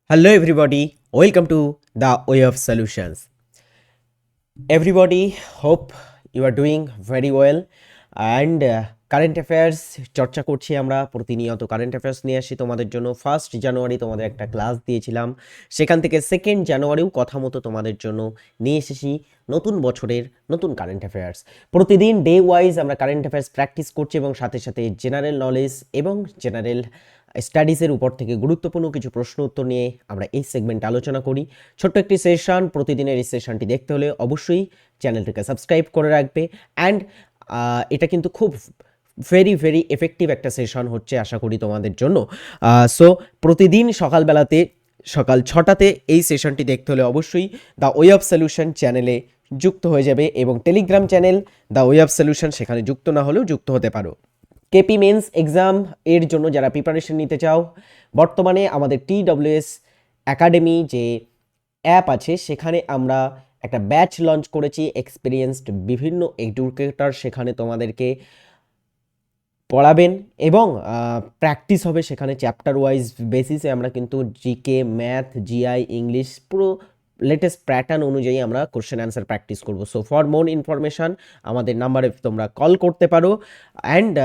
Hello, everybody. Welcome to the Way of Solutions. Everybody, hope you are doing very well. And current affairs চর্চা করছি আমরা প্রতিনিয়ত current affairs নিয়ে আসি তোমাদের জন্য। 1 জানুয়ারি তোমাদের একটা ক্লাস দিয়েছিলাম, সেখান থেকে 2 জানুয়ারিও কথা মতো তোমাদের জন্য নিয়ে এসেছি নতুন বছরের নতুন কারেন্ট অ্যাফেয়ার্স। প্রতিদিন ডে ওয়াইজ আমরা কারেন্ট অ্যাফেয়ার্স প্র্যাকটিস করছি এবং সাথে সাথে জেনারেল নলেজ এবং জেনারেল স্টাডিজের উপর থেকে গুরুত্বপূর্ণ কিছু প্রশ্ন উত্তর নিয়ে আমরা এই সেগমেন্টে আলোচনা করি। ছোট্ট একটি সেশন, প্রতিদিনের এই সেশনটি দেখতে হলে অবশ্যই চ্যানেলটিকে সাবস্ক্রাইব করে রাখবে। অ্যান্ড এটা কিন্তু খুব ভেরি এফেক্টিভ একটা সেশন হচ্ছে আশা করি তোমাদের জন্য। সো প্রতিদিন সকালবেলাতে সকাল 6টাতে এই সেশনটি দেখতে হলে অবশ্যই দ্য ওয়ে অফ সলিউশন চ্যানেলে যুক্ত হয়ে যাবে এবং Telegram channel the way of solution সেখানে যুক্ত না হলেও যুক্ত হতে পারো। কেপি মেন্স এক্সাম এর জন্য যারা প্রিপারেশন নিতে চাও, বর্তমানে আমাদের TWS একাডেমি যে অ্যাপ আছে সেখানে আমরা একটা ব্যাচ লঞ্চ করেছি। এক্সপিরিয়েন্সড বিভিন্ন এডুকেটর সেখানে তোমাদেরকে পড়াবেন এবং প্র্যাকটিস হবে সেখানে চ্যাপ্টার ওয়াইজ বেসিসে। আমরা কিন্তু জিকে, ম্যাথ, জিআই, ইংলিশ পুরো লেটেস্ট প্যাটার্ন অনুযায়ী আমরা কোশ্চেন অ্যান্সার প্র্যাকটিস করব। সো ফর মোর ইনফরমেশান আমাদের নাম্বারে তোমরা কল করতে পারো। অ্যান্ড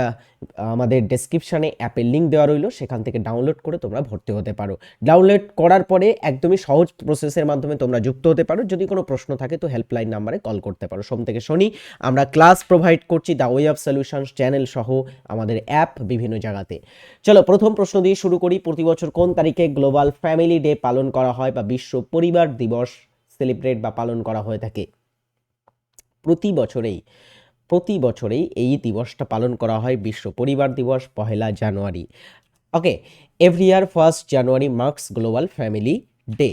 আমাদের ডেসক্রিপশানে অ্যাপের লিঙ্ক দেওয়া রইলো, সেখান থেকে ডাউনলোড করে তোমরা ভর্তি হতে পারো। ডাউনলোড করার পরে একদমই সহজ প্রসেসের মাধ্যমে তোমরা যুক্ত হতে পারো। যদি কোনো প্রশ্ন থাকে তো হেল্পলাইন নাম্বারে কল করতে পারো। সোম থেকে শনি আমরা ক্লাস প্রোভাইড করছি the way of solutions channel সহ আমাদের অ্যাপ বিভিন্ন জায়গাতে। চলো প্রথম প্রশ্ন দিয়ে শুরু করি। প্রতি বছর কোন তারিখে গ্লোবাল ফ্যামিলি ডে পালন করা হয় বা বিশ্ব পরিবার দিবস সেলিব্রেট বা পালন করা হয়ে থাকে? প্রতি বছরেই এই দিবসটা পালন করা হয় বিশ্ব পরিবার দিবস 1 জানুয়ারি। ওকে, এভরি ইয়ার 1 জানুয়ারি মার্কস গ্লোবাল ফ্যামিলি ডে।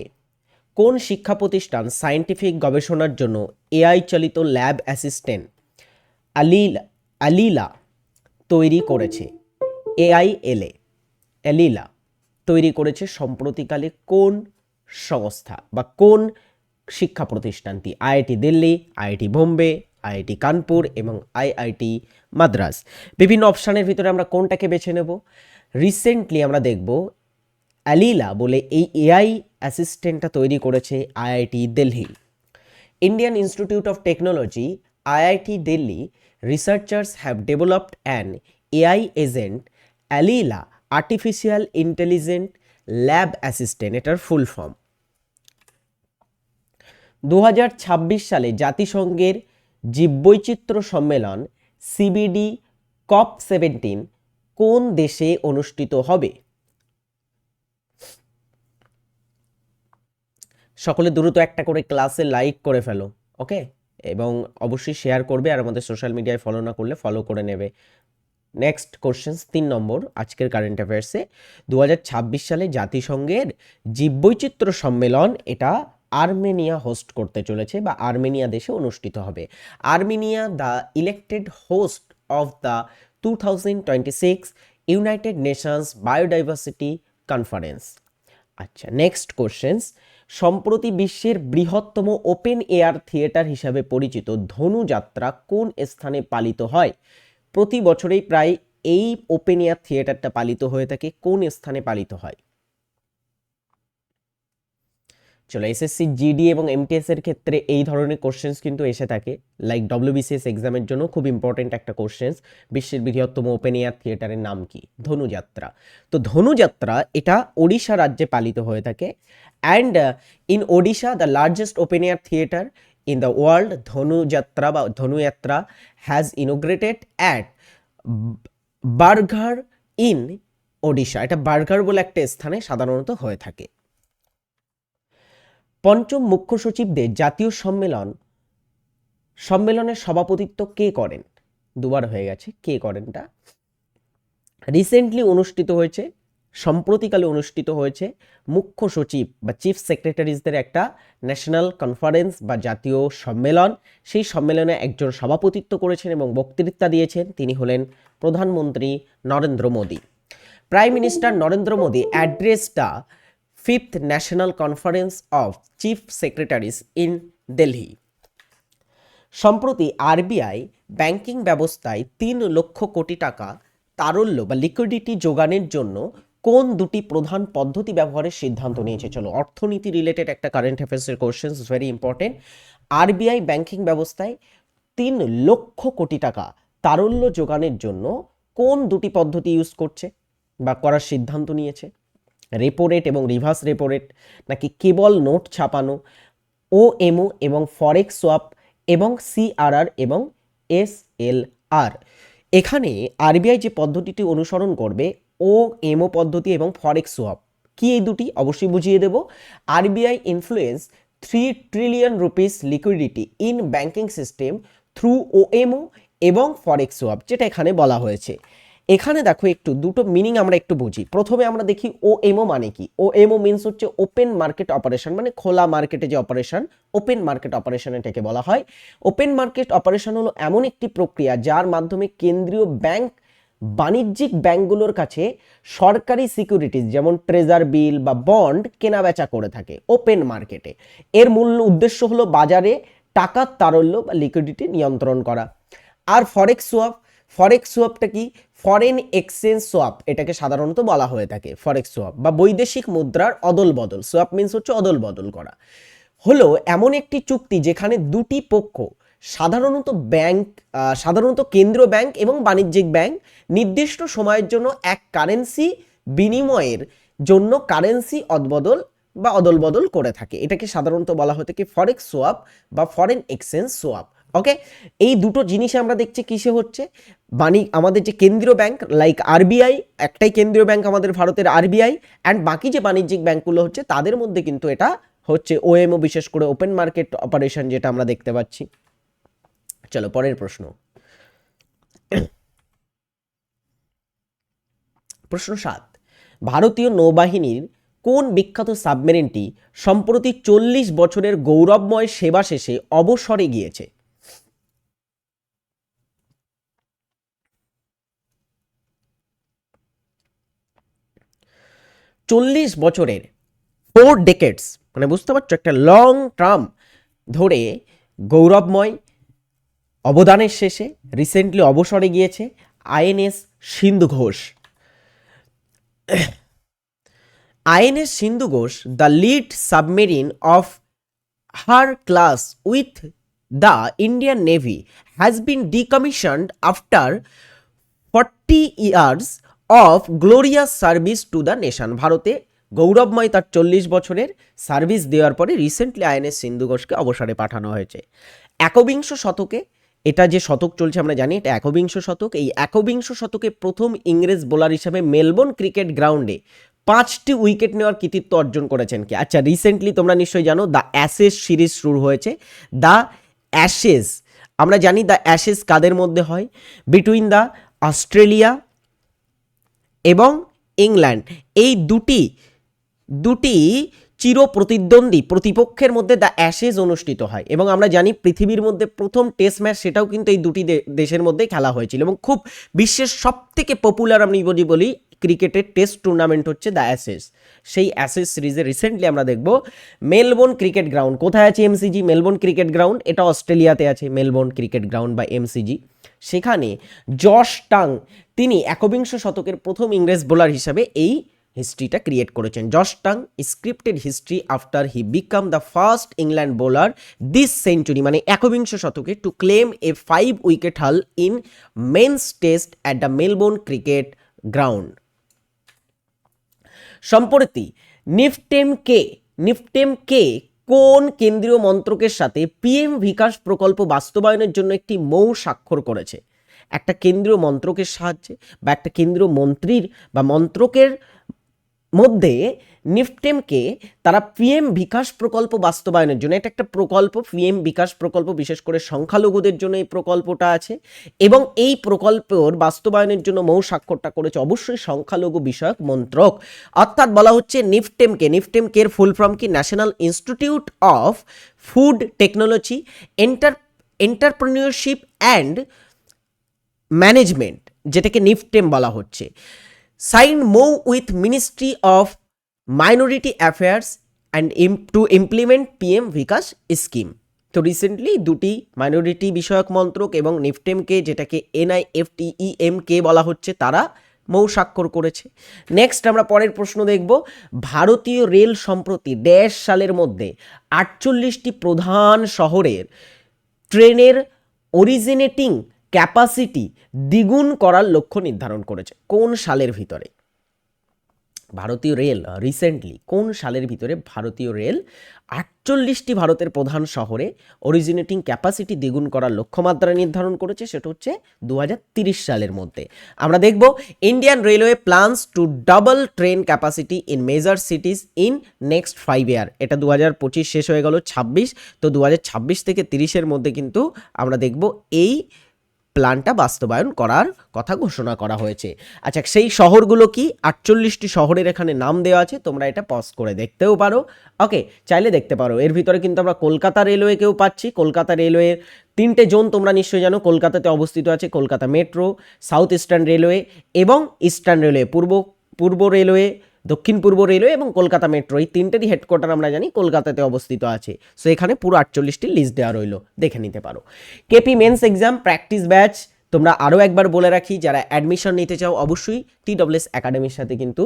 কোন শিক্ষা প্রতিষ্ঠান সায়েন্টিফিক গবেষণার জন্য এআই চালিত ল্যাব অ্যাসিস্ট্যান্ট আলিলা তৈরি করেছে? আলিলা তৈরি করেছে সম্প্রতিকালে কোন সংস্থা বা কোন শিক্ষা প্রতিষ্ঠানটি? IIT Delhi, IIT Bombay, IIT Kanpur এবং আইআইটি মাদ্রাজ। বিভিন্ন অপশানের ভিতরে আমরা কোনটাকে বেছে নেব? রিসেন্টলি আমরা দেখব আলিলা বলে এই এআই অ্যাসিস্ট্যান্টটা তৈরি করেছে IIT Delhi. Indian institute of technology, IIT Delhi researchers have developed an AI agent, Alila Artificial Intelligent Lab Assistant, এটার ফুল ফর্ম। 2026 সালে জাতিসংঘের জীববৈচিত্র্য সম্মেলন সিবিডি COP17 কোন দেশে অনুষ্ঠিত হবে? সকলে দ্রুত একটা করে ক্লাসে লাইক করে ফেলো, ওকে, এবং অবশ্যই শেয়ার করবে আর আমাদের সোশ্যাল মিডিয়ায় ফলো না করলে ফলো করে নেবে। নেক্সট কোশ্চেন 3 নম্বর আজকের কারেন্ট অ্যাফেয়ার্সে। 2026 সালে জাতিসংঘের জীববৈচিত্র্য সম্মেলন এটা আর্মেনিয়া হোস্ট করতে চলেছে বা আর্মেনিয়া দেশে অনুষ্ঠিত হবে। Armenia the elected host of the 2026 United Nations biodiversity conference. আচ্ছা, নেক্সট কোশ্চেন্স। সম্প্রতি বিশ্বের বৃহত্তম ওপেন এয়ার থিয়েটার হিসাবে পরিচিত ধনুযাত্রা কোন স্থানে পালিত হয়? প্রতি বছরেই প্রায় এই ওপেন এয়ার থিয়েটারটা পালিত হয়ে থাকে, কোন স্থানে পালিত হয়? চলো, এসএসসি, জিডি এবং এমটিএস এর ক্ষেত্রে এই ধরনের কোশ্চেন্স কিন্তু এসে থাকে। লাইক ডব্লিউবিসিএস এক্সামের জন্য খুব ইম্পর্টেন্ট একটা কোশ্চেন্স, বিশ্বের বৃহত্তম ওপেন এয়ার থিয়েটারের নাম কি? ধনুযাত্রা। তো ধনুযাত্রা এটা ওড়িশা রাজ্যে পালিত হয়ে থাকে। And in Odisha the largest open air theatre in the world Dhanuyatra বা Dhanuyatra has inaugurated at Bargarh in Odisha. এটা বারঘার বলে একটা স্থানে সাধারণত হয়ে থাকে। পঞ্চম মুখ্য সচিবদের জাতীয় সম্মেলনের সভাপতিত্ব কে করেন? দুবার হয়ে গেছে, কে করেনটা? রিসেন্টলি অনুষ্ঠিত হয়েছে, সম্প্রতিকালে অনুষ্ঠিত হয়েছে মুখ্য সচিব বা চিফ সেক্রেটারিজদের একটা ন্যাশনাল কনফারেন্স বা জাতীয় সম্মেলন। সেই সম্মেলনে একজন সভাপতিত্ব করেছেন এবং বক্তৃতা দিয়েছেন, তিনি হলেন প্রধানমন্ত্রী Narendra Modi. Prime minister Narendra Modi address the 5th national conference of chief secretaries in Delhi. সম্প্রতি আরবিআই ব্যাংকিং ব্যবস্থায় 3 লক্ষ কোটি টাকা তারল্য বা লিকুইডিটি যোগানের জন্য কোন দুটি প্রধান পদ্ধতি ব্যবহারের সিদ্ধান্ত নিয়েছে? চলো, অর্থনীতি রিলেটেড একটা কারেন্ট অ্যাফেয়ার্সের question, very important. RBI banking ব্যবস্থায় 3 লক্ষ কোটি টাকা তারল্য যোগানের জন্য কোন দুটি পদ্ধতি ইউজ করছে বা করার সিদ্ধান্ত নিয়েছে? রেপো রেট এবং রিভার্স রেপো রেট, নাকি কেবল নোট ছাপানো, ওএমও এবং ফরেক্স সোয়াপ, এবং সিআরআর এবং এসএলআর? এখানে আরবিআই যে পদ্ধতিটি অনুসরণ করবে, ওএমও পদ্ধতি এবং ফরেক্স সোয়াপ, কি এই দুটি অবশ্যই বুঝিয়ে দেব। RBI influence 3 trillion rupees liquidity in banking system through OMO এবং ফরেক্স সোয়াপ, যেটা এখানে বলা হয়েছে। এখানে দেখো একটু দুটো মিনিং আমরা একটু বুঝি। প্রথমে আমরা দেখি ওএমও মানে কি। ওএমও মিনস হচ্ছে ওপেন মার্কেট অপারেশন, মানে খোলা মার্কেটে যে অপারেশন, ওপেন মার্কেট অপারেশন এটাকে বলা হয়। ওপেন মার্কেট অপারেশন হলো এমন একটি প্রক্রিয়া যার মাধ্যমে কেন্দ্রীয় ব্যাংক বাণিজ্যিক ব্যাংকগুলোর কাছে সরকারি সিকিউরিটিজ যেমন ট্রেজার বিল বা বন্ড কেনাবেচা করে থাকে ওপেন মার্কেটে। এর মূল উদ্দেশ্য হলো বাজারে টাকার তারল্য বা লিকুইডিটি নিয়ন্ত্রণ করা। আর ফরেক্স সোয়াপ, ফরেক্স সোয়াপটা কি? ফরেন এক্সচেঞ্জ সোয়াপ এটাকে সাধারণত বলা হয়ে থাকে। ফরেক্স সোয়াপ বা বৈদেশিক মুদ্রার অদল বদল, সোয়াপ মিন্স হচ্ছে অদল বদল করা, হলো এমন একটি চুক্তি যেখানে দুটি পক্ষ, সাধারণত কেন্দ্রীয় ব্যাংক এবং বাণিজ্যিক ব্যাংক, নির্দিষ্ট সময়ের জন্য এক কারেন্সি বিনিময়ের জন্য কারেন্সি অদল বদল করে থাকে। এটাকে সাধারণত বলা হয়ে থাকে ফরেক্স সোয়াপ বা ফরেন এক্সচেঞ্জ সোয়াপ। ওকে, এই দুটো জিনিস আমরা দেখছি কিসে হচ্ছে। আমাদের যে কেন্দ্রীয় ব্যাংক লাইক আরবিআই, একটাই কেন্দ্রীয় ব্যাংক আমাদের ভারতের আরবিআই, অ্যান্ড বাকি যে বাণিজ্যিক ব্যাংকগুলো হচ্ছে তাদের মধ্যে কিন্তু এটা হচ্ছে ওএমও, বিশেষ করে ওপেন মার্কেট অপারেশন যেটা আমরা দেখতে পাচ্ছি। চলো পরের প্রশ্ন। প্রশ্ন 7, ভারতীয় নৌবাহিনীর কোন বিখ্যাত সাবমেরিনটি সম্প্রতি 40 বছরের গৌরবময় সেবা শেষে অবসরে গিয়েছে? 40 বছরের, 4 ডেকেডস, মানে বুঝতে পারছো, একটা লং টার্ম ধরে গৌরবময় অবদানের শেষে রিসেন্টলি অবসরে গিয়েছে INS Sindhu Ghosh. INS Sindhu Ghosh, the lead submarine of her class with the Indian Navy, has been decommissioned after 40 years of glorious service to the nation. ভারতে গৌরবময় তার 40 বছরের সার্ভিস দেওয়ার পরে রিসেন্টলি আইএনএস সিন্ধু ঘোষকে অবসরে পাঠানো হয়েছে। একবিংশ শতকে, এটা যে শতক চলছে আমরা জানি এটা একবিংশ শতক, এই একবিংশ শতকে প্রথম ইংরেজ বোলার হিসেবে মেলবোর্ন ক্রিকেট গ্রাউন্ডে 5টি উইকেট নেওয়ার কৃতিত্ব অর্জন করেছেন কে? আচ্ছা, রিসেন্টলি তোমরা নিশ্চয়ই জানো দ্য অ্যাশেজ সিরিজ শুরু হয়েছে। দ্য অ্যাশেজ, আমরা জানি দ্য অ্যাশেজ কাদের মধ্যে হয়? বিটুইন দ্য অস্ট্রেলিয়া এবং ইংল্যান্ড, এই দুটি চির প্রতিদ্বন্দ্বী প্রতিপক্ষের মধ্যে দ্য অ্যাশেজ অনুষ্ঠিত হয়। এবং আমরা জানি পৃথিবীর মধ্যে প্রথম টেস্ট ম্যাচ সেটাও কিন্তু এই দুটি দেশের মধ্যে খেলা হয়েছিল। এবং খুব বিশ্বের সব থেকে পপুলার আমি বলি ক্রিকেটের টেস্ট টুর্নামেন্ট হচ্ছে দ্য অ্যাশেজ। সেই অ্যাশেজ সিরিজে রিসেন্টলি আমরা দেখব মেলবোর্ন ক্রিকেট গ্রাউন্ড। কোথায় আছে এমসিজি? মেলবোর্ন ক্রিকেট গ্রাউন্ড, এটা অস্ট্রেলিয়াতে আছে মেলবোর্ন ক্রিকেট গ্রাউন্ড বা এমসিজি। সেখানে জশ টাং, তিনি একবিংশ শতকের প্রথম ইংরেজ বোলার হিসাবে এই হিস্ট্রিটা ক্রিয়েট করেছেন। Josh Tongue scripted history after he became the first England bowler this century, মানে একবিংশ শতকে, to claim a 5 wicket haul in men's Test at the Melbourne Cricket Ground. সম্প্রতি নিফটেমকে কোন কেন্দ্রীয় মন্ত্রকের সাথে পিএম বিকাশ প্রকল্প বাস্তবায়নের জন্য একটি মৌ স্বাক্ষর করেছে? একটা কেন্দ্রীয় মন্ত্রকের সাহায্যে বা একটা কেন্দ্রীয় মন্ত্রীর বা মন্ত্রকের মধ্যে নিফটেমকে তারা পিএম বিকাশ প্রকল্প বাস্তবায়নের জন্য, এটা একটা প্রকল্প, পিএম বিকাশ প্রকল্প, বিশেষ করে সংখ্যালঘুদের জন্য এই প্রকল্পটা আছে, এবং এই প্রকল্পের বাস্তবায়নের জন্য মৌ স্বাক্ষরটা করেছে অবশ্যই সংখ্যালঘু বিষয়ক মন্ত্রক। অর্থাৎ বলা হচ্ছে নিফটেমকের ফুল ফর্ম কি? National Institute of Food Technology, Entrepreneurship and Management, যেটাকে নিফটেম বলা হচ্ছে। Sign MoU with Ministry of Minority Affairs and to implement PM Vikas scheme. তো রিসেন্টলি দুটি মাইনরিটি বিষয়ক মন্ত্রক এবং নিফটেমকে, যেটাকে NIFTEMK বলা হচ্ছে, তারা মৌ স্বাক্ষর করেছে। নেক্সট আমরা পরের প্রশ্ন দেখব, ভারতীয় রেল সম্প্রতি ড্যাশ সালের মধ্যে 48টি প্রধান শহরের ট্রেনের অরিজিনেটিং ক্যাপাসিটি দ্বিগুণ করার লক্ষ্য নির্ধারণ করেছে? কোন সালের ভিতরে ভারতীয় রেল রিসেন্টলি কোন সালের ভিতরে ভারতীয় রেল 48টি ভারতের প্রধান শহরে অরিজিনেটিং ক্যাপাসিটি দ্বিগুণ করার লক্ষ্যমাত্রা নির্ধারণ করেছে? সেটা হচ্ছে 2030 সালের মধ্যে। আমরা দেখব Indian railway plans two double train capacity in major cities in next 5 ইয়ার। এটা 2025 শেষ হয়ে গেল, 26, তো 2026 থেকে 30-এর মধ্যে কিন্তু আমরা দেখব এই প্ল্যানটা বাস্তবায়ন করার কথা ঘোষণা করা হয়েছে। আচ্ছা, সেই শহরগুলো কি? 48টি শহরের এখানে নাম দেওয়া আছে, তোমরা এটা পজ করে দেখতেও পারো, ওকে, চাইলে দেখতে পারো। এর ভিতরে কিন্তু আমরা কলকাতা রেলওয়েকেও পাচ্ছি। কলকাতা রেলওয়ের 3টে জোন তোমরা নিশ্চয়ই জানো কলকাতাতে অবস্থিত আছে, Kolkata metro, south eastern railway এবং ইস্টার্ন রেলওয়ে, পূর্ব রেলওয়ে, দক্ষিণ পূর্ব রেলওয়ে এবং কলকাতা মেট্রো, এই 3টেরই হেডকোয়ার্টার আমরা জানি কলকাতাতে অবস্থিত আছে। সো এখানে পুরো 48টি লিস্ট দেওয়া রইল, দেখে নিতে পারো। KP men's exam practice batch তোমরা আরও একবার বলে রাখি, যারা অ্যাডমিশন নিতে চাও অবশ্যই TWS একাডেমির সাথে কিন্তু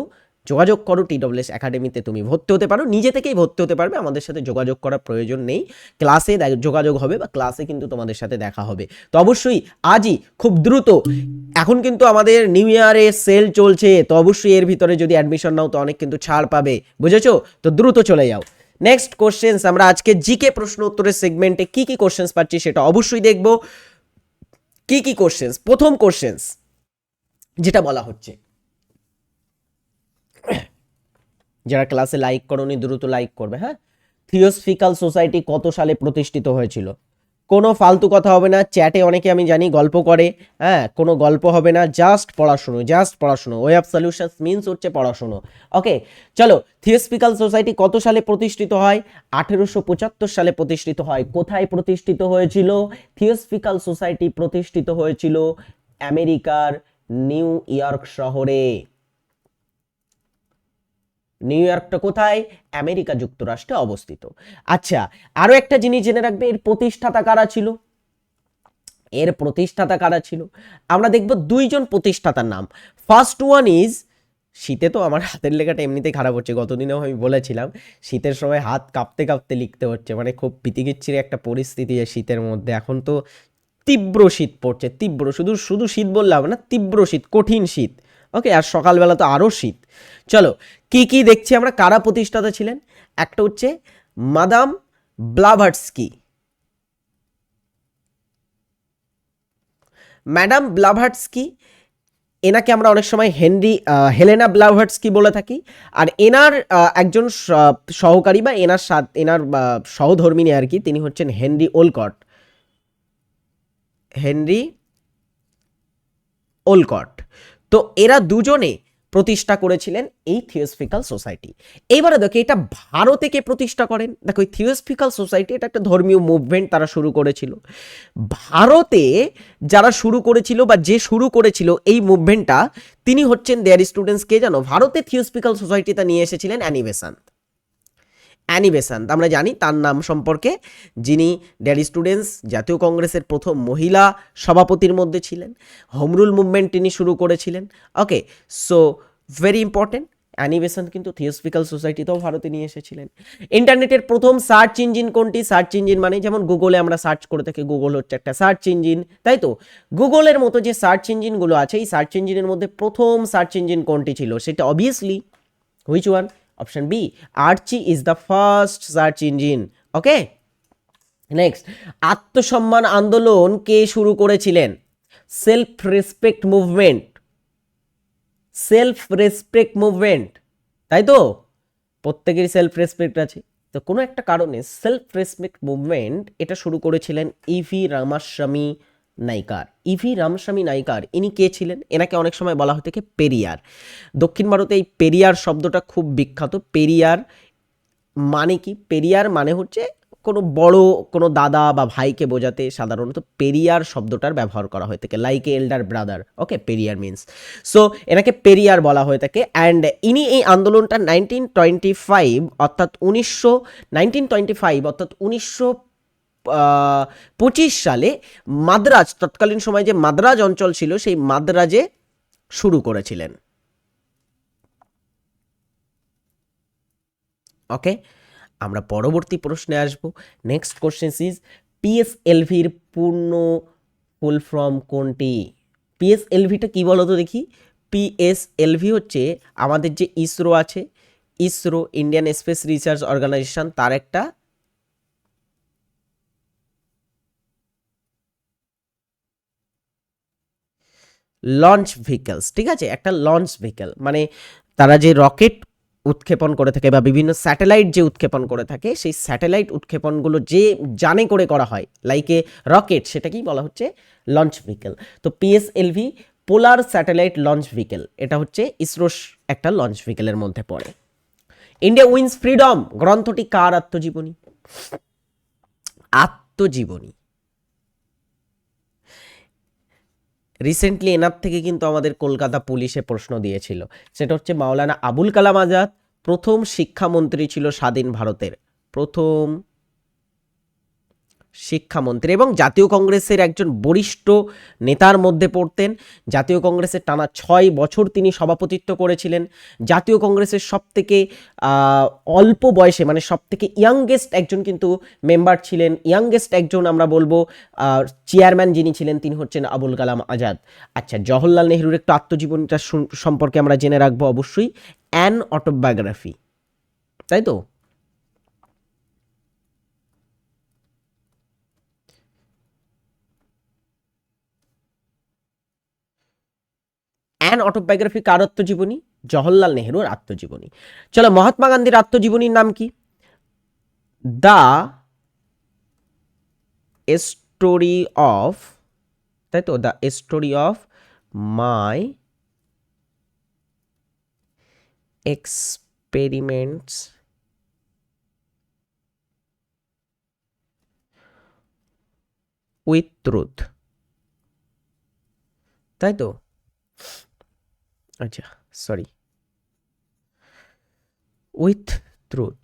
যোগাযোগ করো। TWS একাডেমিতে তুমি ভর্তি হতে পারো, নিজে থেকেই ভর্তি হতে পারবে, আমাদের সাথে যোগাযোগ করার প্রয়োজন নেই। ক্লাসে যোগাযোগ হবে বা ক্লাসে কিন্তু তোমাদের সাথে দেখা হবে। তো অবশ্যই আজই খুব দ্রুত, এখন কিন্তু আমাদের নিউ ইয়ারে সেল চলছে, তো অবশ্যই এর ভিতরে যদি অ্যাডমিশন নাও তো অনেক কিন্তু ছাড় পাবে, বুঝেছো? তো দ্রুত চলে যাও। নেক্সট কোশ্চেন্স, আমরা আজকে জিকে প্রশ্ন উত্তরের সেগমেন্টে কি কি কোশ্চেন্স পাচ্ছি সেটা অবশ্যই দেখব। কি কি কোশ্চেন্স? প্রথম কোশ্চেন্স যেটা বলা হচ্ছে, যারা ক্লাসে লাইক করোনি দ্রুত লাইক করবে, হ্যাঁ। থিওসফিক্যাল সোসাইটি কত সালে প্রতিষ্ঠিত হয়েছিল? কোনো ফালতু কথা হবে না, চ্যাটে অনেকে আমি জানি গল্প করে, হ্যাঁ, কোনো গল্প হবে না, জাস্ট পড়াশুনো, জাস্ট পড়াশুনো। ওয়ে অফ সলিউশনস মিন্স হচ্ছে পড়াশুনো, ওকে। চলো, থিওসফিক্যাল সোসাইটি কত সালে প্রতিষ্ঠিত হয়? 1875 সালে প্রতিষ্ঠিত হয়। কোথায় প্রতিষ্ঠিত হয়েছিল? থিওসফিক্যাল সোসাইটি প্রতিষ্ঠিত হয়েছিল আমেরিকার নিউ ইয়র্ক শহরে। নিউ ইয়র্কটা কোথায়? আমেরিকা যুক্তরাষ্ট্রে অবস্থিত। আচ্ছা, আরো একটা জিনিস জেনে রাখবে, এর প্রতিষ্ঠাতা কারা ছিল? এর প্রতিষ্ঠাতা কারা ছিল? আমরা দেখব 2জন প্রতিষ্ঠাতার নাম। ফার্স্ট ওয়ান ইজ, শীতে তো আমার হাতের লেখাটা এমনিতেই খারাপ হচ্ছে, গতদিনেও আমি বলেছিলাম শীতের সময় হাত কাঁপতে কাঁপতে লিখতে হচ্ছে, মানে খুব পিতিকিচ্ছির একটা পরিস্থিতি শীতের মধ্যে। এখন তো তীব্র শীত পড়ছে, তীব্র, শুধু শুধু শীত বললে হবে না, তীব্র শীত, কঠিন শীত, ওকে। আর সকালবেলা তো আরও শীত। চলো, কি কি দেখছি আমরা, কারা প্রতিষ্ঠাতা ছিলেন? একটা হচ্ছে মাদাম ব্লাভাটস্কি, ম্যাডাম ব্লাভাটস্কি, এনাকে আমরা অনেক সময় হেলেনা ব্লাভাটস্কি বলে থাকি। আর এনার একজন সহকারী বা এনার সহধর্মিনী আর কি, তিনি হচ্ছেন হেনরি ওলকট। তো এরা দুজনে প্রতিষ্ঠা করেছিলেন এই থিওসফিক্যাল সোসাইটি। এইবারে দেখো, এটা ভারতে কে প্রতিষ্ঠা করেন? দেখো, এই থিওসফিক্যাল সোসাইটি এটা একটা ধর্মীয় মুভমেন্ট তারা শুরু করেছিল। ভারতে যারা শুরু করেছিল বা যে শুরু করেছিল এই মুভমেন্টটা, তিনি হচ্ছেন, দেয়ার স্টুডেন্টস কে জানো? ভারতে থিওসফিক্যাল সোসাইটিটা নিয়ে এসেছিলেন অ্যানি বেসান্ত। আমরা জানি তার নাম সম্পর্কে, যিনি ডেয়ার স্টুডেন্টস জাতীয় কংগ্রেসের প্রথম মহিলা সভাপতির মধ্যে ছিলেন। হোম রুল মুভমেন্ট তিনি শুরু করেছিলেন, okay. So very important, Annie Besant কিন্তু থিওসফিক্যাল সোসাইটিতেও ভারতে নিয়ে এসেছিলেন। ইন্টারনেটের প্রথম সার্চ ইঞ্জিন কোনটি? সার্চ ইঞ্জিন মানে যেমন গুগলে আমরা সার্চ করে থাকি, গুগল হচ্ছে একটা সার্চ ইঞ্জিন, তাই তো? গুগলের মতো যে সার্চ ইঞ্জিনগুলো আছে, এই সার্চ ইঞ্জিনের মধ্যে প্রথম সার্চ ইঞ্জিন কোনটি ছিল? সেটা obviously which one? Option B, Archie is the first search engine, okay. Next, আত্মসম্মান আন্দোলন কে শুরু করেছিলেন? সেলফ রেসপেক্ট মুভমেন্ট, তাই তো? প্রত্যেকেরই সেলফ রেসপেক্ট আছে, তো কোনো একটা কারণে সেলফ রেসপেক্ট মুভমেন্ট এটা শুরু করেছিলেন ইভি রামাস্বামী নাইকার। ইনি কে ছিলেন? এনাকে অনেক সময় বলা হয়ে থাকে পেরিয়ার। দক্ষিণ ভারতে এই পেরিয়ার শব্দটা খুব বিখ্যাত। পেরিয়ার মানে কি? পেরিয়ার মানে হচ্ছে কোনো বড় কোনো দাদা বা ভাইকে বোঝাতে সাধারণত পেরিয়ার শব্দটার ব্যবহার করা হয়ে থাকে, লাইক এল্ডার ব্রাদার, ওকে। পেরিয়ার মিন্স, সো এনাকে পেরিয়ার বলা হয়ে থাকে। অ্যান্ড ইনি এই আন্দোলনটা 1925 অর্থাৎ 1925 সালে মাদ্রাজ, তৎকালীন সময় যে মাদ্রাজ অঞ্চল ছিল, সেই মাদ্রাজে শুরু করেছিলেন? ওকে, আমরা পরবর্তী প্রশ্নে আসব। নেক্সট কোশ্চেন ইজ পিএসএলভির পূর্ণ ফুল ফর্ম কোনটি? পিএসএলভিটা কি বলো তো দেখি। পিএসএলভি হচ্ছে আমাদের যে ইসরো আছে, ISRO Indian Space Research Organisation, তার একটা লঞ্চ ভেহিকলস, ঠিক আছে, একটা লঞ্চ ভেহিকল, মানে তারা যে রকেট উৎক্ষেপণ করে থাকে বা বিভিন্ন স্যাটেলাইট যে উৎক্ষেপণ করে থাকে, সেই স্যাটেলাইট উৎক্ষেপণগুলো যে জানে করে করা হয় লাইক এ রকেট, সেটাকেই বলা হচ্ছে লঞ্চ ভেহিকল। তো PSLV polar satellite launch vehicle, এটা হচ্ছে ইসরোর একটা লঞ্চ ভেহিকলের মধ্যে পড়ে। ইন্ডিয়া উইন্স ফ্রিডম গ্রন্থটি কার আত্মজীবনী? আত্মজীবনী। রিসেন্টলি এনার থেকে কিন্তু আমাদের কলকাতা পুলিশে প্রশ্ন দিয়েছিল, সেটা হচ্ছে মাওলানা আবুল কালাম আজাদ প্রথম শিক্ষামন্ত্রী ছিল স্বাধীন ভারতের, প্রথম শিক্ষামন্ত্রী, এবং জাতীয় কংগ্রেসের একজন বরিষ্ঠ নেতার মধ্যে পড়তেন। জাতীয় কংগ্রেসের টানা 6 বছর তিনি সভাপতিত্ব করেছিলেন। জাতীয় কংগ্রেসের সবথেকে অল্প বয়সে, মানে সবথেকে ইয়াংগেস্ট একজন কিন্তু মেম্বার ছিলেন, ইয়াংগেস্ট একজন আমরা বলবো চেয়ারম্যান যিনি ছিলেন, তিনি হচ্ছেন আবুল কালাম আজাদ। আচ্ছা, জওহরলাল নেহরুর একটু আত্মজীবনীটা সম্পর্কে আমরা জেনে রাখবো অবশ্যই, অ্যান অটোবায়োগ্রাফি, তাই তো? অ্যান অটোবায়োগ্রাফি কার আত্মজীবনী? জওহরলাল নেহরুর আত্মজীবনী। চলো, মহাত্মা গান্ধীর আত্মজীবনীর নাম কি? দ্য স্টোরি অফ, তাই তো, the story of my experiments with truth, তাই তো? আচ্ছা, সরি, উইথ ট্রুথ।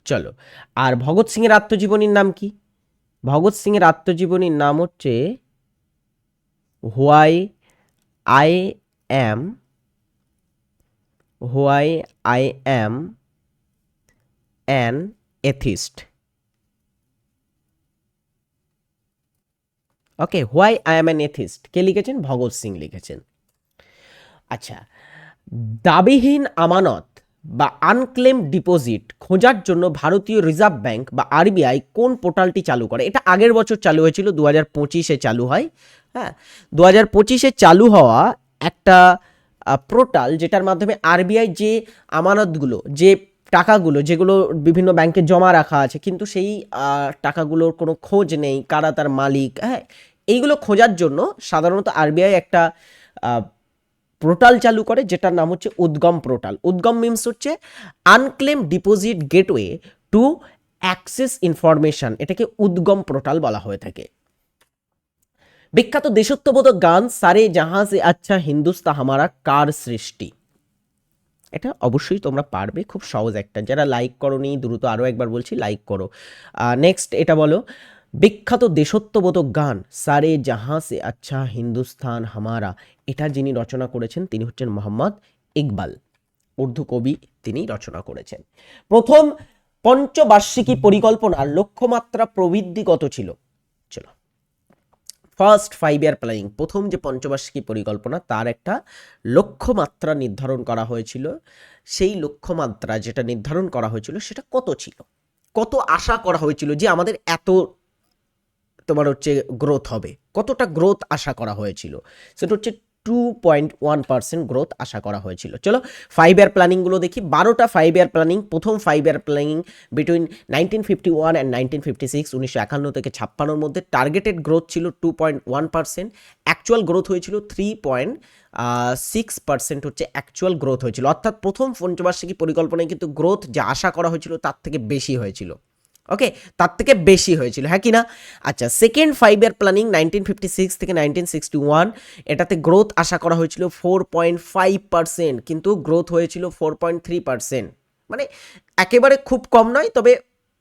চলো, আর ভগৎ সিং এর আত্মজীবনীর নাম কি? ভগৎ সিং এর আত্মজীবনীর নাম হচ্ছে why I am, why I am an atheist. Okay, why I am an atheist কে লিখেছেন? ভগৎ সিং লিখেছেন। আচ্ছা, দাবিহীন আমানত বা আনক্লেম ডিপোজিট খোঁজার জন্য ভারতীয় রিজার্ভ ব্যাংক বা আরবিআই কোন পোর্টালটি চালু করে? এটা আগের বছর চালু হয়েছিল, 2025-এ চালু হয়। হ্যাঁ, 2025-এ চালু হওয়া একটা পোর্টাল, যেটার মাধ্যমে আরবিআই যে আমানতগুলো, যে টাকাগুলো যেগুলো বিভিন্ন ব্যাংকে জমা রাখা আছে কিন্তু সেই টাকাগুলোর কোনো খোঁজ নেই, কারা তার মালিক, হ্যাঁ, এইগুলো খোঁজার জন্য সাধারণত আরবিআই একটা পোর্টাল চালু করে, যেটার নাম হচ্ছে উদ্গম পোর্টাল। উদ্গম মিনস হচ্ছে unclaim deposit gateway to access information, এটাকে উদ্গম পোর্টাল বলা হয়ে থাকে। বিখ্যাত দেশত্ববোধক গান সারে জাহাঁ সে আচ্ছা হিন্দুস্তান হামারা কার সৃষ্টি? এটা অবশ্যই তোমরা পারবে, খুব সহজ একটা, যারা লাইক করোনি দ্রুত আরও একবার বলছি লাইক করো। নেক্সট এটা বলো, বিখ্যাত দেশত্ববোধক গান সারে জাহাঁ সে আচ্ছা হিন্দুস্তান হামারা, এটা যিনি রচনা করেছেন তিনি হচ্ছেন মোহাম্মদ ইকবাল, উর্দু কবি, তিনি রচনা করেছেন। প্রথম পঞ্চবার্ষিকী পরিকল্পনার লক্ষ্যমাত্রা প্রবৃদ্ধি কত ছিল? চলো, ফার্স্ট 5 ইয়ার প্ল্যানিং, প্রথম যে পঞ্চবার্ষিকী পরিকল্পনা, তার একটা লক্ষ্যমাত্রা নির্ধারণ করা হয়েছিল। সেই লক্ষ্যমাত্রা যেটা নির্ধারণ করা হয়েছিল সেটা কত ছিল, কত আশা করা হয়েছিল যে আমাদের এত তোমার হচ্ছে গ্রোথ হবে, কতটা গ্রোথ আশা করা হয়েছিল? সেটা হচ্ছে 2.1% গ্রোথ আশা করা হয়েছিল। চলো 5 ইয়ার প্ল্যানিংগুলো দেখি। 12টা 5 ইয়ার প্ল্যানিং। প্রথম 5 ইয়ার প্ল্যানিং বিটুইন 1951 অ্যান্ড 1956, 1951 থেকে 56-র মধ্যে টার্গেটেড গ্রোথ ছিল 2.1%, অ্যাকচুয়াল গ্রোথ হয়েছিল 3.6% হচ্ছে অ্যাকচুয়াল গ্রোথ হয়েছিল। অর্থাৎ প্রথম পঞ্চবার্ষিকী পরিকল্পনায় কিন্তু গ্রোথ যা আশা করা হয়েছিল তার থেকে বেশি হয়েছিল। ওকে, তার থেকে বেশি হয়েছিল, হ্যাঁ কি না? আচ্ছা, সেকেন্ড 5 ইয়ার প্ল্যানিং 1956 থেকে 1961, এটাতে গ্রোথ আশা করা হয়েছিল 4.5%, কিন্তু গ্রোথ হয়েছিল 4.3%, মানে একেবারে খুব কম নয়, তবে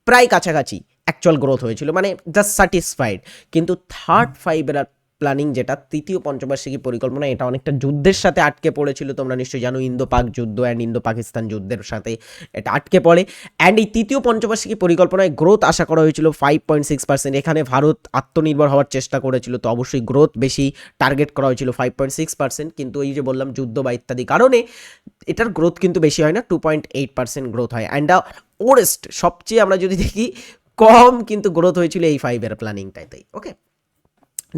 প্রায় কাছাকাছি। অ্যাকচুয়াল গ্রোথ হয়েছিল, মানে জাস্ট স্যাটিসফাইড। কিন্তু থার্ড 5 ইয়ার প্ল্যানিং, যেটা তৃতীয় পঞ্চবার্ষিকী পরিকল্পনা, এটা অনেকটা যুদ্ধের সাথে আটকে পড়েছিল। তোমরা নিশ্চয়ই জানো ইন্দো পাক যুদ্ধ অ্যান্ড ইন্দো পাকিস্তান যুদ্ধের সাথে এটা আটকে পড়ে। অ্যান্ড এই তৃতীয় পঞ্চবার্ষিকী পরিকল্পনায় গ্রোথ আশা করা হয়েছিল 5.6%। এখানে ভারত আত্মনির্ভর হওয়ার চেষ্টা করেছিল, তো অবশ্যই গ্রোথ বেশি টার্গেট করা হয়েছিল 5.6%। কিন্তু এই যে বললাম যুদ্ধ বা ইত্যাদি কারণে এটার গ্রোথ কিন্তু বেশি হয় না, 2.8% গ্রোথ হয়। অ্যান্ড দ্য ওরেস্ট, সবচেয়ে আমরা যদি দেখি কম কিন্তু গ্রোথ হয়েছিল এই 5 ইয়ার প্ল্যানিংটাতেই। ওকে,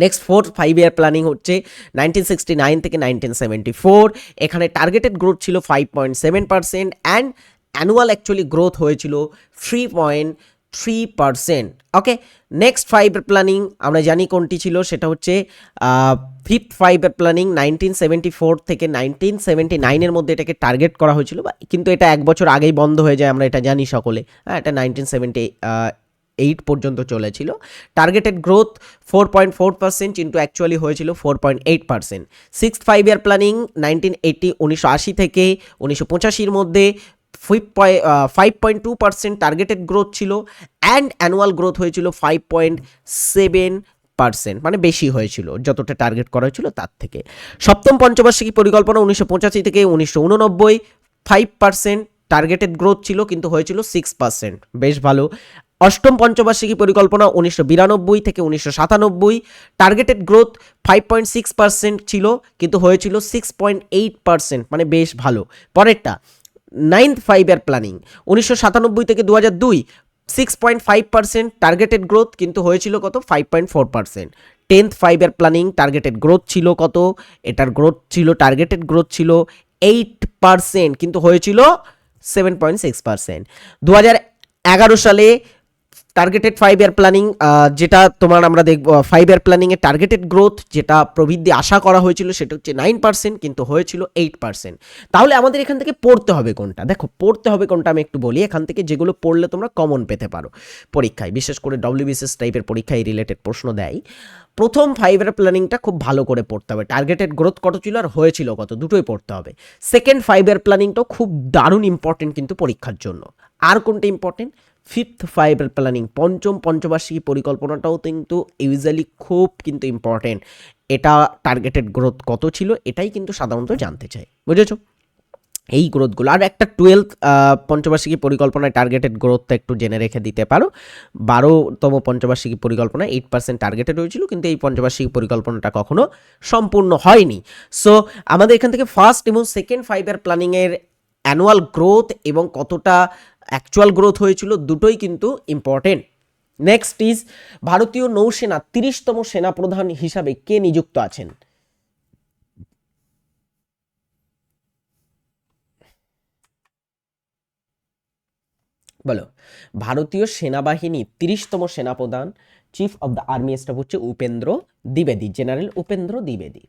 নেক্সট 5 ইয়ার প্ল্যানিং হচ্ছে 1969 থেকে 1974। এখানে টার্গেটেড গ্রোথ ছিল 5.7% অ্যান্ড অ্যানুয়াল অ্যাকচুয়ালি গ্রোথ হয়েছিল 3.3%। ওকে, নেক্সট 5 ইয়ার প্ল্যানিং আমরা জানি কোনটি ছিল, সেটা হচ্ছে 5th 5 ইয়ার প্ল্যানিং 1974 থেকে 1979-এর মধ্যে এটাকে টার্গেট করা হয়েছিল, কিন্তু এটা এক বছর আগেই বন্ধ হয়ে যায়, আমরা এটা জানি সকলে। হ্যাঁ, এটা 1978 পর্যন্ত চলেছিল। টার্গেটেড গ্রোথ 4.4%, কিন্তু অ্যাকচুয়ালি হয়েছিল 4.8%। 6th 5 ইয়ার প্ল্যানিং 1980 থেকে 1985-র মধ্যে 5.2% টার্গেটেড গ্রোথ ছিল অ্যান্ড অ্যানুয়াল গ্রোথ হয়েছিল 5.7%, মানে বেশি হয়েছিল যতটা টার্গেট করা হয়েছিল তার থেকে। সপ্তম পঞ্চবার্ষিকী পরিকল্পনা 1985 থেকে 1989, 5% টার্গেটেড গ্রোথ ছিল, কিন্তু হয়েছিল 6%, বেশ ভালো। অষ্টম পঞ্চবার্ষিকী পরিকল্পনা 1992 থেকে 1997, টার্গেটেড গ্রোথ 5.6% ছিল, কিন্তু হয়েছিল 6.8%, মানে বেশ ভালো। পরেরটা 9th 5 ইয়ার প্ল্যানিং 1997 থেকে 2002, 6.5% টার্গেটেড গ্রোথ, কিন্তু হয়েছিল কত, 5.4%। 10th 5 ইয়ার প্ল্যানিং টার্গেটেড গ্রোথ ছিল কত, এটার গ্রোথ ছিল, টার্গেটেড গ্রোথ ছিল 8%, কিন্তু হয়েছিল 7.6%। 2011 সালে টার্গেটেড 5 ইয়ার প্ল্যানিং, যেটা তোমার আমরা দেখব 5 ইয়ার প্ল্যানিংয়ে টার্গেটেড গ্রোথ যেটা প্রবৃদ্ধি আশা করা হয়েছিল সেটা হচ্ছে 9%, কিন্তু হয়েছিল 8%। তাহলে আমাদের এখান থেকে পড়তে হবে কোনটা, দেখো পড়তে হবে কোনটা আমি একটু বলি। এখান থেকে যেগুলো পড়লে তোমরা কমন পেতে পারো পরীক্ষায়, বিশেষ করে WBCS টাইপের পরীক্ষায় রিলেটেড প্রশ্ন দেয়। প্রথম 5 ইয়ার প্ল্যানিংটা খুব ভালো করে পড়তে হবে, টার্গেটেড গ্রোথ কত ছিল আর হয়েছিল কত, দুটোই পড়তে হবে। সেকেন্ড 5 ইয়ার প্ল্যানিংটাও খুব দারুণ ইম্পর্টেন্ট কিন্তু পরীক্ষার জন্য। আর কোনটা ইম্পর্টেন্ট, 5th 5 ইয়ার প্ল্যানিং, পঞ্চম পঞ্চবার্ষিকী পরিকল্পনাটাও কিন্তু ইউজুয়ালি খুব কিন্তু ইম্পর্টেন্ট। এটা টার্গেটেড গ্রোথ কত ছিল এটাই কিন্তু সাধারণত জানতে চাই, বুঝেছো এই গ্রোথগুলো। আর একটা 12th পঞ্চবার্ষিকী পরিকল্পনায় টার্গেটেড গ্রোথটা একটু জেনে রেখে দিতে পারো। 12তম পঞ্চবার্ষিকী পরিকল্পনায় 8% টার্গেটেড হয়েছিল, কিন্তু এই পঞ্চবার্ষিকী পরিকল্পনাটা কখনো সম্পূর্ণ হয়নি। সো আমাদের এখান থেকে ফার্স্ট এবং সেকেন্ড 5 ইয়ার প্ল্যানিংয়ের অ্যানুয়াল গ্রোথ এবং কতটা অ্যাকচুয়াল গ্রোথ হয়েছিল দুটোই কিন্তু ইম্পর্টেন্ট। নেক্সট ইজ ভারতীয় নৌসেনা 30তম সেনাপ্রধান হিসাবে কে নিযুক্ত আছেন? বলো, ভারতীয় সেনাবাহিনী 30তম সেনাপ্রধান, chief of the army staff হচ্ছে উপেন্দ্র দ্বিবেদী, জেনারেল উপেন্দ্র দ্বিবেদী।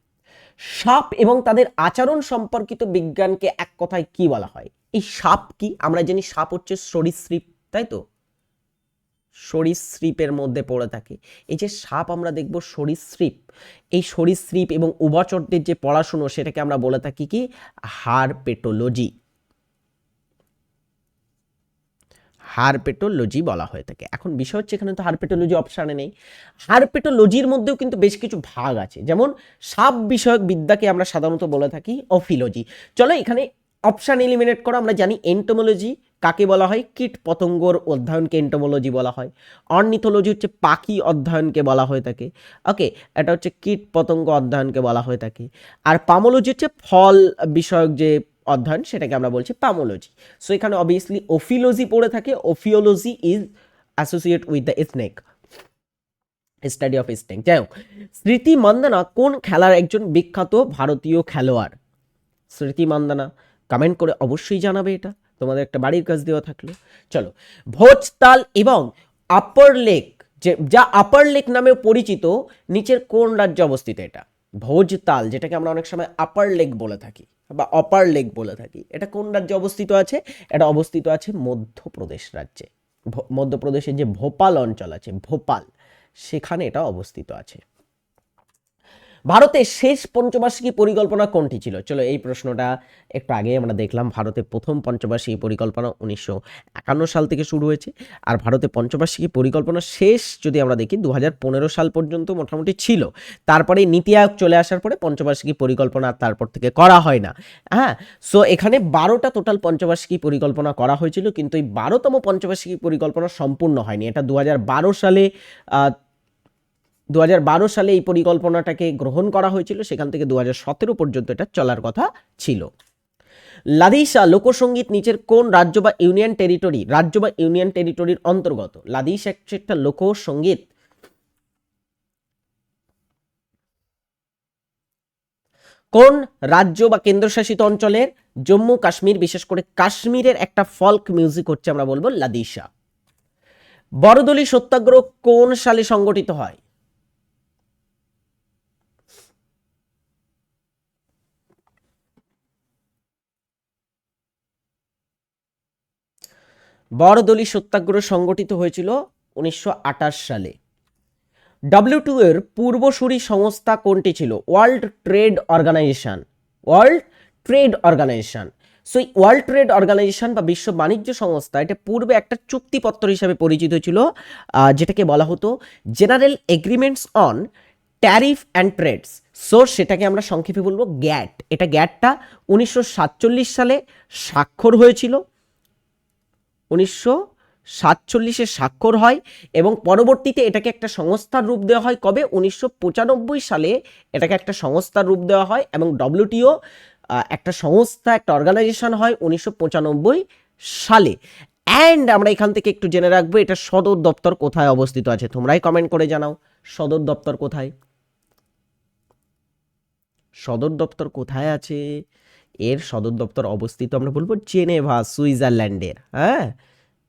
সাপ এবং তাদের আচরণ সম্পর্কিত বিজ্ঞানকে এক কথায় কি বলা হয়? এই সাপ কি? আমরা জানি সাপ হচ্ছে সরীসৃপ, তাই তো, সরীসৃপের মধ্যে পড়ে থাকে। এই যে সাপ আমরা দেখব সরীসৃপ, এই সরীসৃপ এবং উভচরদের যে পড়াশুনো সেটাকে আমরা বলে থাকি কি, হারপেটোলজি, হারপেটোলজি বলা হয়ে থাকে। এখন বিষয় হচ্ছে এখানে তো হারপেটোলজি অপশানে নেই। হারপেটোলজির মধ্যেও কিন্তু বেশ কিছু ভাগ আছে, যেমন সাপ বিষয়ক বিদ্যাকে আমরা সাধারণত বলে থাকি অফিলজি। চলো এখানে অপশান এলিমিনেট করো। আমরা জানি এন্টোমোলজি কাকে বলা হয়, কীট পতঙ্গর অধ্যয়নকে এন্টোমোলজি বলা হয়। অর্নিথোলজি হচ্ছে পাখি অধ্যয়নকে বলা হয়ে থাকে। ওকে, এটা হচ্ছে কীট পতঙ্গ অধ্যয়নকে বলা হয়ে থাকে। আর পামোলজি হচ্ছে ফল বিষয়ক যে অধ্যয়ন সেটাকে আমরা বলছি পামোলজি। সো এখানে অবভিয়াসলি ওফিওলজি পড়ে থাকে। Ophiology is associate with the snake, study of snake. যাই হোক, স্মৃতি মান্দানা কোন খেলার একজন বিখ্যাত ভারতীয় খেলোয়াড়? স্মৃতি মান্দানা, কমেন্ট করে অবশ্যই জানাবে, এটা তোমাদের একটা বাড়ির কাজ দেওয়া থাকলো। চলো, ভোজতাল এবং আপার লেক, যা আপার লেক নামেও পরিচিত, নিচের কোন রাজ্যে অবস্থিত এটা? ভোজতাল, যেটাকে আমরা অনেক সময় আপার লেক বলে থাকি বা অপার লেক বলে থাকি, এটা কোন রাজ্যে অবস্থিত আছে? এটা অবস্থিত আছে মধ্যপ্রদেশ রাজ্যে। মধ্যপ্রদেশের যে ভোপাল অঞ্চল আছে, ভোপাল, সেখানে এটা অবস্থিত আছে। ভারতের শেষ পঞ্চবার্ষিকী পরিকল্পনা কোনটি ছিল? চলো এই প্রশ্নটা একটু আগে আমরা দেখলাম। ভারতের প্রথম পঞ্চবার্ষিকী পরিকল্পনা 1951 সাল থেকে শুরু হয়েছে। আর ভারতের পঞ্চবার্ষিকী পরিকল্পনা শেষ যদি আমরা দেখি 2015 সাল পর্যন্ত মোটামুটি ছিল। তারপরে নীতি আয়োগ চলে আসার পরে পঞ্চবার্ষিকী পরিকল্পনা আর তারপর থেকে করা হয় না। হ্যাঁ, সো এখানে 12টা টোটাল পঞ্চবার্ষিকী পরিকল্পনা করা হয়েছিল, কিন্তু এই 12তম পঞ্চবার্ষিকী পরিকল্পনা সম্পূর্ণ হয়নি। এটা 2012 সালে 2012 সালে এই পরিকল্পনাটাকে গ্রহণ করা হয়েছিল, সেখান থেকে 2017 পর্যন্ত এটা চলার কথা ছিল। লাদিশা লোকসঙ্গীত নিচের কোন রাজ্য বা ইউনিয়ন টেরিটরির অন্তর্গত? লাদিশা একটা লোকসঙ্গীত কোন রাজ্য বা কেন্দ্রশাসিত অঞ্চলের? জম্মু কাশ্মীর, বিশেষ করে কাশ্মীরের একটা ফল্ক মিউজিক হচ্ছে আমরা বলবো লাদিশা। বরদলি সত্যাগ্রহ কোন সালে সংগঠিত হয়? বরদলি সত্যাগ্রহ সংগঠিত হয়েছিল 1928 সালে। WTO এর পূর্বসূরি সংস্থা কোনটি ছিল? World Trade Organisation. World Trade Organisation. So এই ওয়ার্ল্ড ট্রেড অর্গানাইজেশন বা বিশ্ব বাণিজ্য সংস্থা, এটা পূর্বে একটা চুক্তিপত্র হিসাবে পরিচিত ছিল, যেটাকে বলা হতো General Agreements on Tariff and Trades. So সেটাকে আমরা সংক্ষেপে বলবো গ্যাট। এটা গ্যাটটা 1947 সালে স্বাক্ষর হয়েছিল। 1947-এ স্বাক্ষর হয় এবং পরবর্তীতে এটাকে একটা সংস্থার রূপ দেওয়া হয়। কবে? 1995 সালে এটাকে একটা সংস্থার রূপ দেওয়া হয় এবং WTO একটা সংস্থা, একটা অর্গানাইজেশন হয় 1995 সালে। অ্যান্ড আমরা এখান থেকে একটু জেনে রাখবো এটা সদর দপ্তর কোথায় অবস্থিত আছে। তোমরাই কমেন্ট করে জানাও সদর দপ্তর কোথায়। সদর দপ্তর কোথায় আছে? এর সদর দপ্তর অবস্থিত আমরা বলবো জেনেভা, সুইজারল্যান্ডের। হ্যাঁ,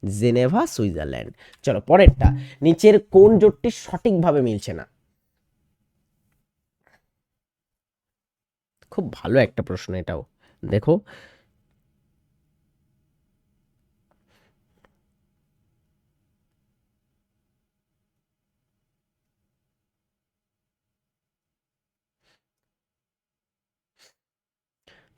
জেনেভা, সুইজারল্যান্ড। চলো পরেরটা, নিচের কোন জোটটি সঠিকভাবে মিলছে না? খুব ভালো একটা প্রশ্ন এটাও, দেখো।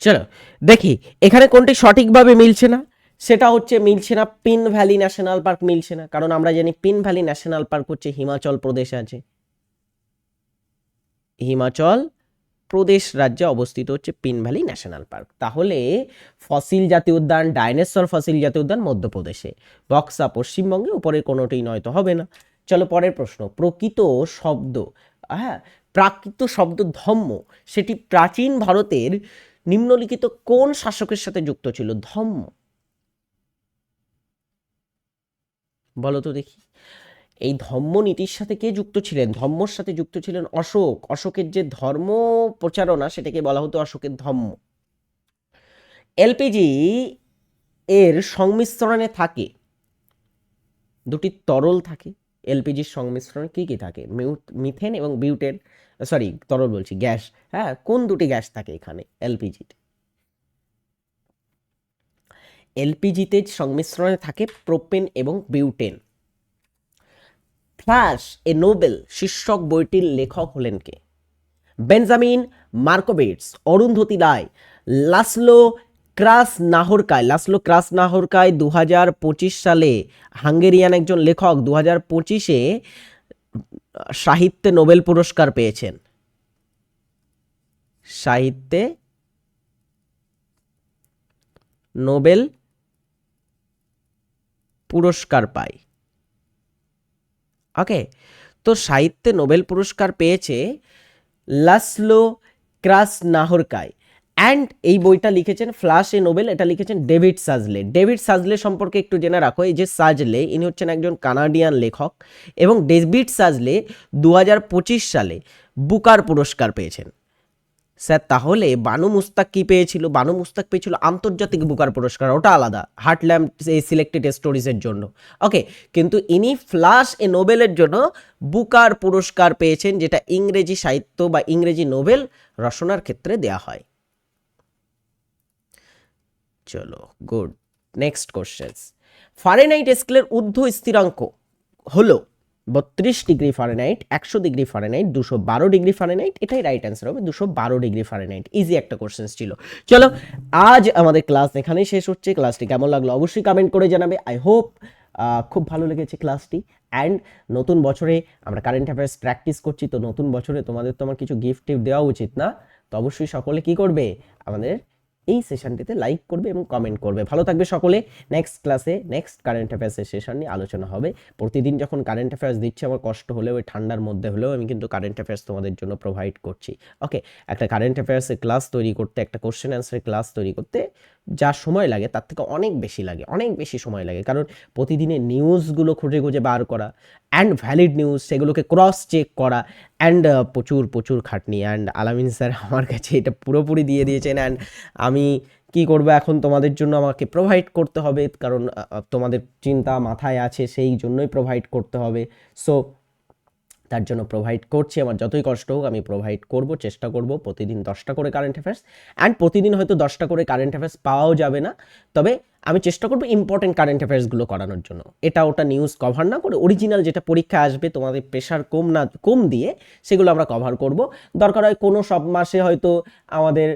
চলো দেখি এখানে কোনটি সঠিকভাবে মিলছে না। সেটা হচ্ছে মিলছে না পিন ভ্যালি ন্যাশনাল পার্ক মিলছে না, কারণ আমরা জানি পিন ভ্যালি ন্যাশনাল পার্ক হচ্ছে হিমাচল প্রদেশে আছে। হিমাচল প্রদেশ রাজ্যে অবস্থিত হচ্ছে পিন ভ্যালি ন্যাশনাল পার্ক। তাহলে ফসিল জাতীয় উদ্যান, ডাইনোসর ফসিল জাতীয় উদ্যান মধ্যপ্রদেশে, বক্সা পশ্চিমবঙ্গে, উপরের কোনোটিই নয়তো হবে না। চলো পরের প্রশ্ন, প্রকৃত শব্দ, হ্যাঁ, প্রাকৃত শব্দ ধম্ম, সেটি প্রাচীন ভারতের নিম্নলিখিত কোন শাসকের সাথে যুক্ত ছিল? ধম্ম, বলো তো দেখি। এই ধম্ম নীতির সাথে কে যুক্ত ছিলেন? ধম্মর সাথে যুক্ত ছিলেন অশোক। অশোকের যে ধর্ম প্রচারণা, সেটাকে বলা হতো অশোকের ধম্ম। এলপিজি এর সংমিশ্রণে থাকে দুটি তরল থাকে। এলপিজির সংমিশ্রণে কি কি থাকে? মিথেন এবং বিউটেন, সরি তরল বলছি, গ্যাস। হ্যাঁ, কোন দুটি গ্যাস থাকে এখানে এলপিজিতে? এলপিজিতে সংমিশ্রণে থাকে প্রোপেন এবং বিউটেন। ফ্ল্যাশ এ নোবেল শীর্ষক বইটির লেখক হলেন কে? Benjamin মার্কোভিটস, Arundhati Roy, Laszlo ক্রাসনাহরকায়। Laszlo ক্রাসনাহরকায় 2025 সালে, হাঙ্গেরিয়ান একজন লেখক, 2025-এ সাহিত্যে নোবেল পুরস্কার পেয়েছেন। সাহিত্যে নোবেল পুরস্কার পায়। ওকে, তো সাহিত্যে নোবেল পুরস্কার পেয়েছে লাসলো ক্রাসনাহরকায়। অ্যান্ড এই বইটা লিখেছেন, ফ্ল্যাশ এ নোবেল, এটা লিখেছেন ডেভিড সাজলে। ডেভিড সাজলে সম্পর্কে একটু জেনে রাখো, এই যে সাজলে, ইনি হচ্ছেন একজন কানাডিয়ান লেখক এবং ডেভিড সাজলে 2025 সালে বুকার পুরস্কার পেয়েছেন। স্যার তাহলে বানু মুস্তাক কি পেয়েছিল? বানু মুস্তাক পেয়েছিল আন্তর্জাতিক বুকার পুরস্কার, ওটা আলাদা, হার্টল্যান্ড এই সিলেক্টেড স্টোরিজের জন্য। ওকে, কিন্তু ইনি ফ্ল্যাশ এ নোবেলের জন্য বুকার পুরস্কার পেয়েছেন, যেটা ইংরেজি সাহিত্য বা ইংরেজি নোবেল রচনার ক্ষেত্রে দেয়া হয়। চলো গুড, নেক্সট কোশ্চেন। ফারেনহাইট স্কেলের ঊর্ধ্ব স্থিরাঙ্ক হলো 32 degree Fahrenheit, 100 degree Fahrenheit, 212 degree Fahrenheit, এটাই রাইট অ্যান্সার হবে, 212 ডিগ্রি ফারেনহাইট। ইজি একটা কোশ্চেন ছিল। চলো, আজ আমাদের ক্লাস এখানেই শেষ হচ্ছে। ক্লাসটি কেমন লাগলো অবশ্যই কমেন্ট করে জানাবে। আই হোপ খুব ভালো লেগেছে ক্লাসটি। অ্যান্ড নতুন বছরে আমরা কারেন্ট অ্যাফেয়ার্স প্র্যাকটিস করছি, তো নতুন বছরে তোমাদের তো আমার কিছু গিফট টিফট দেওয়া উচিত না? তো অবশ্যই সকলে কি করবে, আমাদের এই সেশনটিতে লাইক করবে এবং কমেন্ট করবে। ভালো থাকবে সকলে। নেক্সট ক্লাসে নেক্সট কারেন্ট অ্যাফেয়ার্সের সেশন নিয়ে আলোচনা হবে। প্রতিদিন যখন কারেন্ট অ্যাফেয়ার্স দিচ্ছে, আমার কষ্ট হলেও ওই ঠান্ডার মধ্যে হলেও আমি কিন্তু কারেন্ট অ্যাফেয়ার্স তোমাদের জন্য প্রোভাইড করছি। ওকে, একটা কারেন্ট অ্যাফেয়ার্সের ক্লাস তৈরি করতে, একটা কোশ্চেন অ্যান্সারের ক্লাস তৈরি করতে যা সময় লাগে তার থেকে অনেক বেশি লাগে, অনেক বেশি সময় লাগে। কারণ প্রতিদিনের নিউজগুলো খুঁজে খুঁজে বার করা অ্যান্ড ভ্যালিড নিউজ সেগুলোকে ক্রস চেক করা অ্যান্ড প্রচুর প্রচুর খাটনি। অ্যান্ড আলামিন স্যার আমার কাছে এটা পুরোপুরি দিয়ে দিয়েছেন। অ্যান্ড আমি কি করবো এখন, তোমাদের জন্য আমাকে প্রোভাইড করতে হবে, কারণ তোমাদের চিন্তা মাথায় আছে, সেই জন্যই প্রোভাইড করতে হবে। সো তার জন্য প্রোভাইড করছি, আমার যতই কষ্ট হোক আমি প্রোভাইড করব, চেষ্টা করব প্রতিদিন 10টা করে কারেন্ট অ্যাফেয়ার্স। অ্যান্ড প্রতিদিন হয়তো 10টা করে কারেন্ট অ্যাফেয়ার্স পাওয়াও যাবে না, তবে আমি চেষ্টা করবো ইম্পর্টেন্ট কারেন্ট অ্যাফেয়ার্সগুলো করানোর জন্য। এটা ওটা নিউজ কভার না করে অরিজিনাল যেটা পরীক্ষায় আসবে, তোমাদের প্রেশার কম দিয়ে সেগুলো আমরা কভার করব। দরকার হয় কোনো সব মাসে হয়তো আমাদের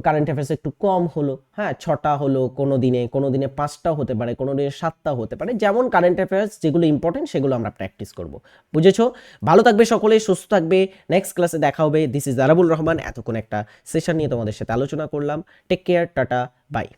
কারেন্ট অ্যাফেয়ার্স একটু কম হলো, হ্যাঁ 6টা হলো, কোনো দিনে 5টাও হতে পারে, কোনো দিনে 7টাও হতে পারে। যেমন কারেন্ট অ্যাফেয়ার্স যেগুলো ইম্পর্টেন্ট সেগুলো আমরা প্র্যাকটিস করব। বুঝেছো? ভালো থাকবে সকলে, সুস্থ থাকবে। নেক্সট ক্লাসে দেখা হবে। This is Arabul Rahman. এতক্ষণ একটা সেশন নিয়ে তোমাদের সাথে আলোচনা করলাম। Take care, tata, by.